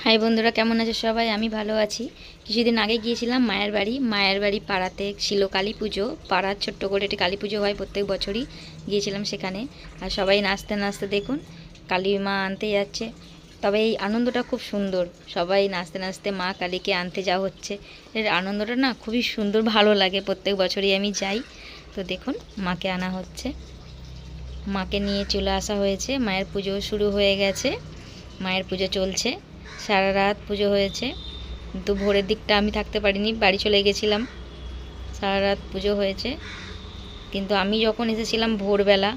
High বন্ধুরা, কেমন আছো সবাই? আমি ভালো আছি। কিছুদিন আগে গিয়েছিলাম মায়ের বাড়ি পাড়াতে ছিল কালী পুজো। পাড়ার ছোট্ট করে একটি কালী পুজো হয় প্রত্যেক বছরই, গিয়েছিলাম সেখানে। আর সবাই নাচতে নাচতে দেখুন কালী মা আনতে যাচ্ছে। তবে এই আনন্দটা খুব সুন্দর, সবাই নাচতে নাচতে মা কালীকে আনতে যাওয়া হচ্ছে। এর আনন্দটা না খুবই সুন্দর, ভালো লাগে। প্রত্যেক বছরই আমি যাই। তো দেখুন মাকে আনা হচ্ছে, মাকে নিয়ে চলে আসা হয়েছে। মায়ের পুজো শুরু হয়ে গেছে, মায়ের পুজো চলছে। সারা রাত পুজো হয়েছে, কিন্তু ভোরের দিকটা আমি থাকতে পারিনি, বাড়ি চলে গেছিলাম। সারা রাত পুজো হয়েছে, কিন্তু আমি যখন এসেছিলাম ভোরবেলা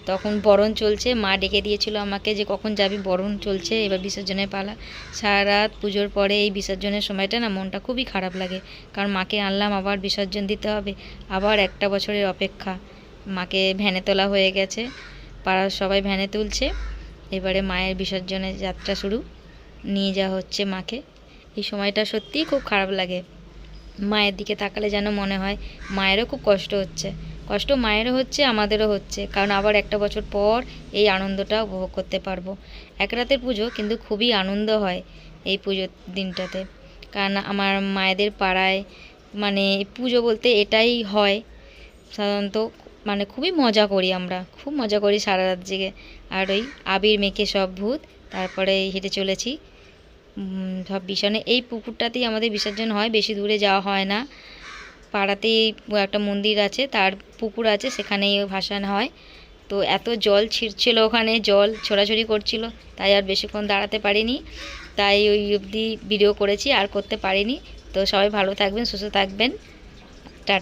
তখন বরণ চলছে। মা ডেকে দিয়েছিল আমাকে যে কখন যাবি, বরণ চলছে, এবার বিসর্জনের পালা। সারা রাত পুজোর পরে এই বিসর্জনের সময়টা না মনটা খুবই খারাপ লাগে, কারণ মাকে আনলাম, আবার বিসর্জন দিতে হবে, আবার একটা বছরের অপেক্ষা। মাকে ভ্যানে তোলা হয়ে গেছে, পাড়ার সবাই ভ্যানে তুলছে। এবারে মায়ের বিসর্জনের যাত্রা শুরু, নিয়ে যাওয়া হচ্ছে মাকে। এই সময়টা সত্যিই খুব খারাপ লাগে। মায়ের দিকে তাকালে যেন মনে হয় মায়েরও খুব কষ্ট হচ্ছে। কষ্ট মায়েরও হচ্ছে, আমাদেরও হচ্ছে, কারণ আবার একটা বছর পর এই আনন্দটা উপভোগ করতে পারবো। এক রাতের পুজো, কিন্তু খুবই আনন্দ হয় এই পুজোর দিনটাতে। কারণ আমার মায়েদের পাড়ায় মানে পুজো বলতে এটাই হয় সাধারণত। মানে খুবই মজা করি, আমরা খুব মজা করি সারা রাত জেগে। আর ওই আবির মেখে সব ভূত, তারপরে হেঁটে চলেছি সব বিছানে। এই পুকুরটাতেই আমাদের বিসর্জন হয়, বেশি দূরে যাওয়া হয় না। পাড়াতেই একটা মন্দির আছে, তার পুকুর আছে, সেখানেই ভাসান হয়। তো এত জল ছিটছিল, ওখানে জল ছোড়াছড়ি করছিল, তাই আর বেশিক্ষণ দাঁড়াতে পারিনি। তাই ওই অবধি ভিডিও করেছি, আর করতে পারিনি। তো সবাই ভালো থাকবেন, সুস্থ থাকবেন, টাটা।